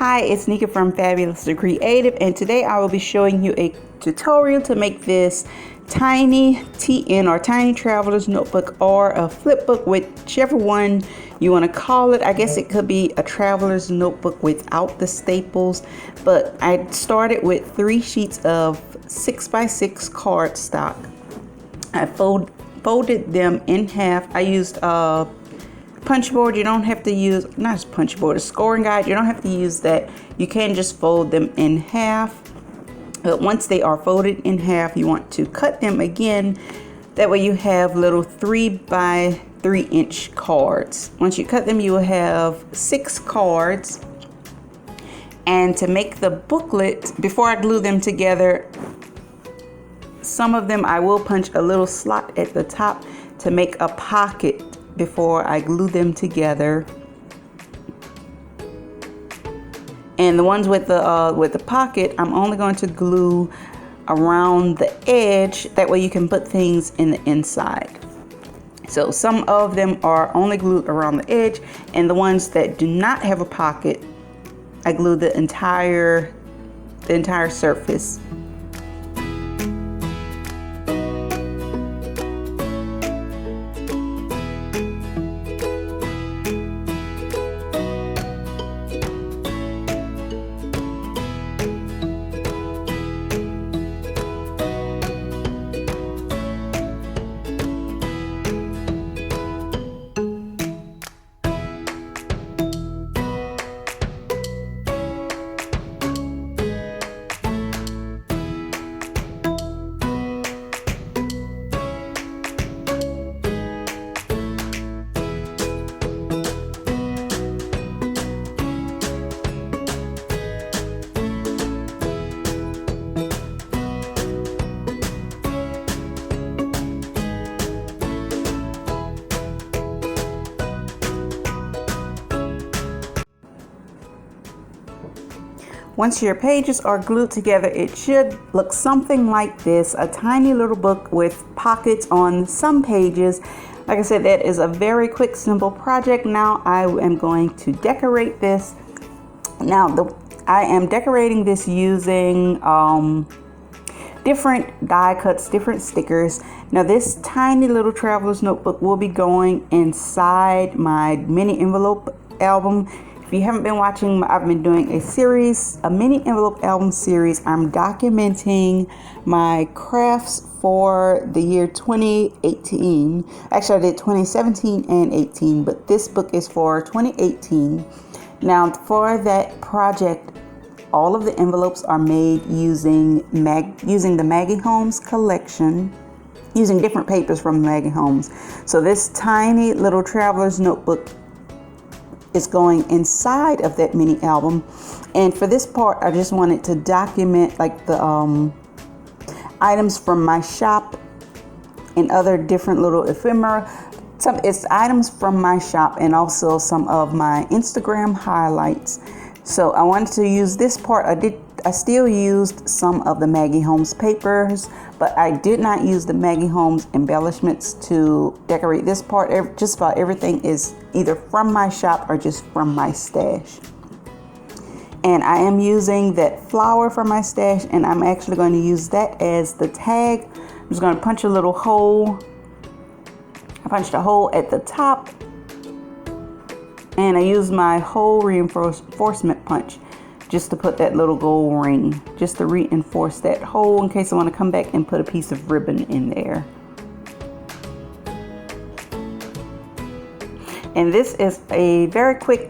Hi, it's Nika from Fabulously Creative, and today I will be showing you a tutorial to make this tiny TN or tiny traveler's notebook or a flipbook, whichever one you want to call it. I guess it could be a traveler's notebook without the staples, but I started with 3 sheets of 6x6 cardstock. I folded them in half. I used a punch board. You don't have to use, not a punch board, a scoring guide. You don't have to use that. You can just fold them in half. But once they are folded in half, you want to cut them again. That way you have little 3x3 inch cards. Once you cut them, you will have 6 cards. And to make the booklet, before I glue them together, some of them I will punch a little slot at the top to make a pocket before I glue them together. And the ones with the pocket, I'm only going to glue around the edge. That way you can put things in the inside. So some of them are only glued around the edge, and the ones that do not have a pocket, I glue the entire surface. Once your pages are glued together, it should look something like this, a tiny little book with pockets on some pages. Like I said, that is a very quick, simple project. Now I am going to decorate this. Now I am decorating this using different die cuts, different stickers. Now this tiny little traveler's notebook will be going inside my mini envelope album. If you haven't been watching, I've been doing a mini envelope album series. I'm documenting my crafts for the year 2018. Actually, I did 2017 and 18, but this book is for 2018. Now, for that project, all of the envelopes are made using the Maggie Holmes collection, using different papers from Maggie Holmes. So this tiny little traveler's notebook is going inside of that mini album. And for this part, I just wanted to document like the items from my shop and other different little ephemera. It's items from my shop and also some of my Instagram highlights. So I wanted to use this part. I still used some of the Maggie Holmes papers, but I did not use the Maggie Holmes embellishments to decorate this part. Just about everything is either from my shop or just from my stash. And I am using that flower from my stash, and I'm actually going to use that as the tag. I'm just going to punch a little hole. I punched a hole at the top, and I used my hole reinforcement punch just to put that little gold ring, just to reinforce that hole in case I want to come back and put a piece of ribbon in there. And this is a very quick,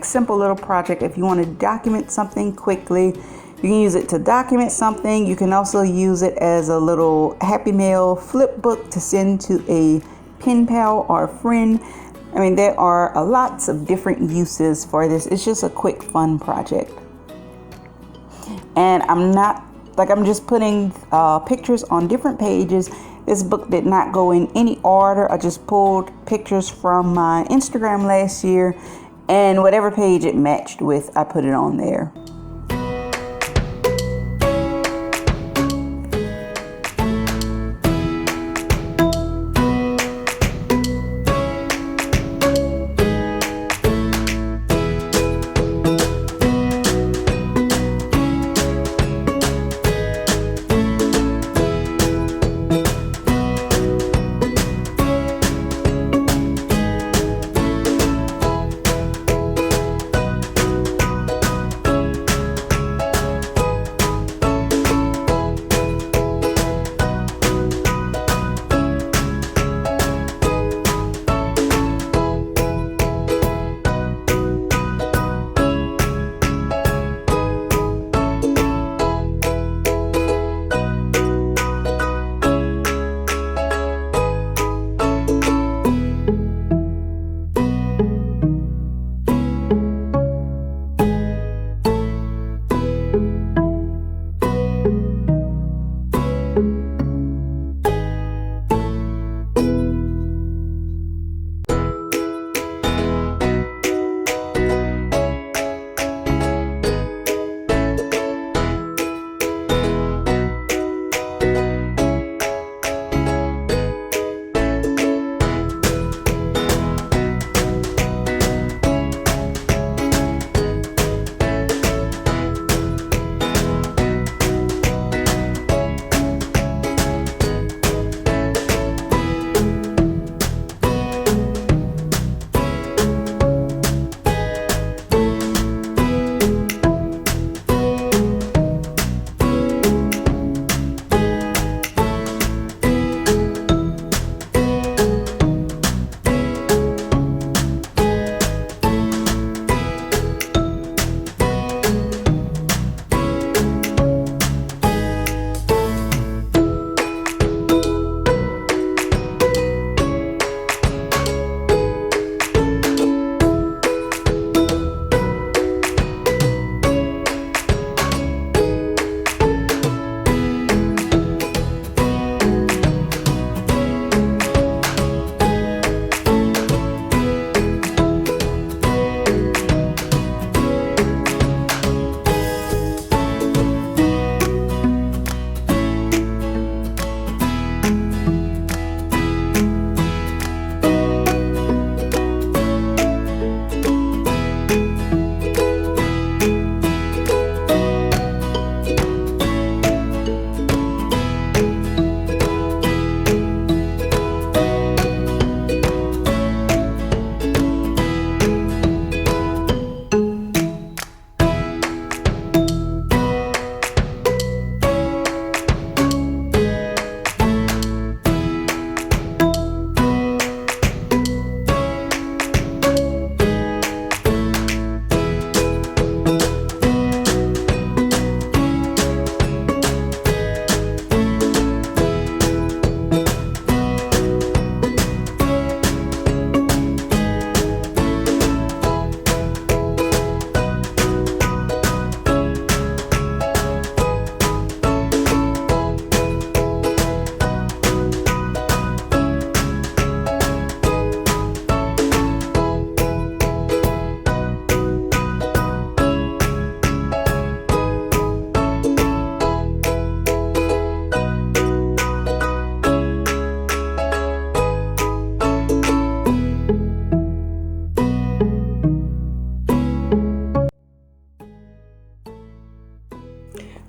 simple little project. If you want to document something quickly, you can use it to document something. You can also use it as a little Happy Mail flip book to send to a pen pal or a friend. I mean, there are lots of different uses for this. It's just a quick, fun project. And I'm just putting pictures on different pages. This book did not go in any order. I just pulled pictures from my Instagram last year, and whatever page it matched with, I put it on there.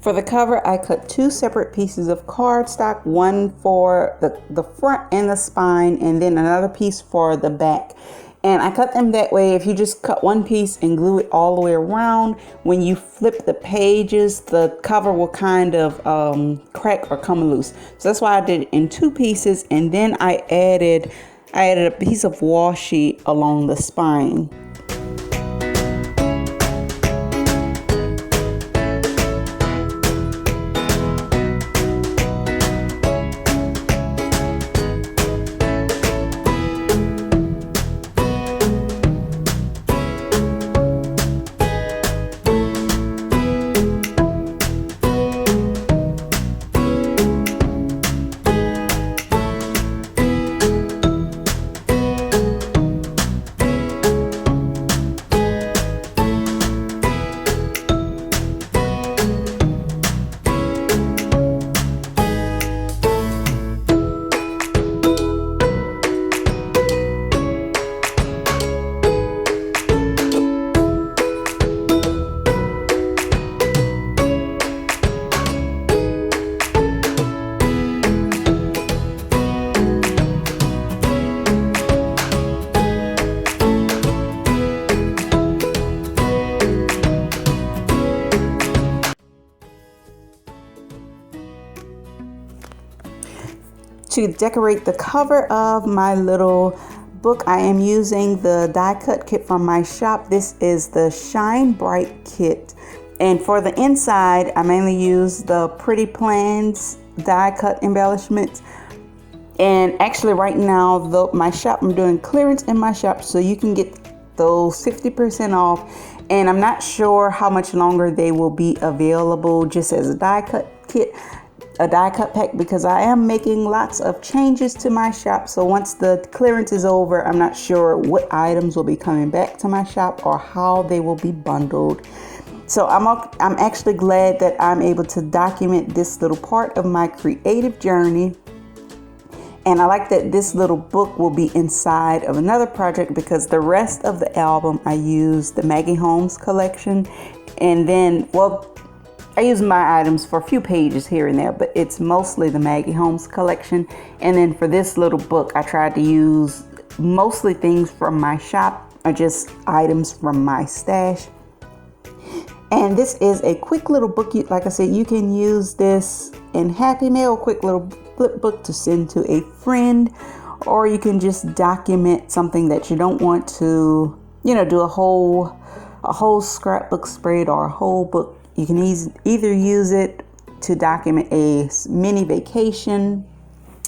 For the cover, I cut 2 separate pieces of cardstock, one for the front and the spine, and then another piece for the back. And I cut them that way. If you just cut one piece and glue it all the way around, when you flip the pages, the cover will kind of crack or come loose. So that's why I did it in 2 pieces, and then I added a piece of washi along the spine. To decorate the cover of my little book, I am using the die cut kit from my shop. This is the Shine Bright kit. And for the inside, I mainly use the Pretty Plans die cut embellishments. And actually right now, my shop, I'm doing clearance in my shop, so you can get those 50% off. And I'm not sure how much longer they will be available just as a die cut kit. A die cut pack, because I am making lots of changes to my shop. So once the clearance is over, I'm not sure what items will be coming back to my shop or how they will be bundled. So I'm actually glad that I'm able to document this little part of my creative journey. And I like that this little book will be inside of another project, because the rest of the album I use the Maggie Holmes collection, and then, well, I use my items for a few pages here and there, but it's mostly the Maggie Holmes collection. And then for this little book, I tried to use mostly things from my shop or just items from my stash. And this is a quick little book. Like I said, you can use this in Happy Mail, a quick little flip book to send to a friend, or you can just document something that you don't want to, do a whole scrapbook spread or a whole book. You can either use it to document a mini vacation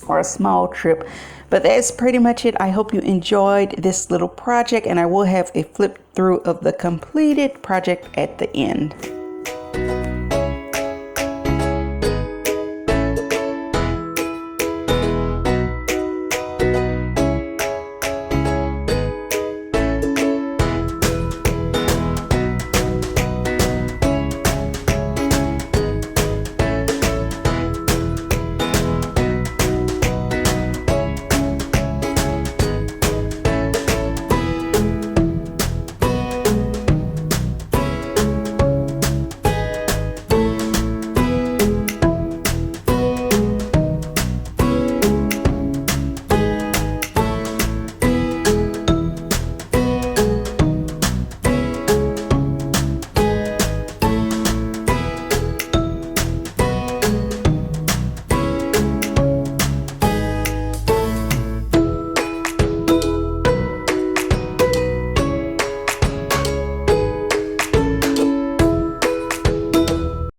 or a small trip. But that's pretty much it. I hope you enjoyed this little project, and I will have a flip through of the completed project at the end.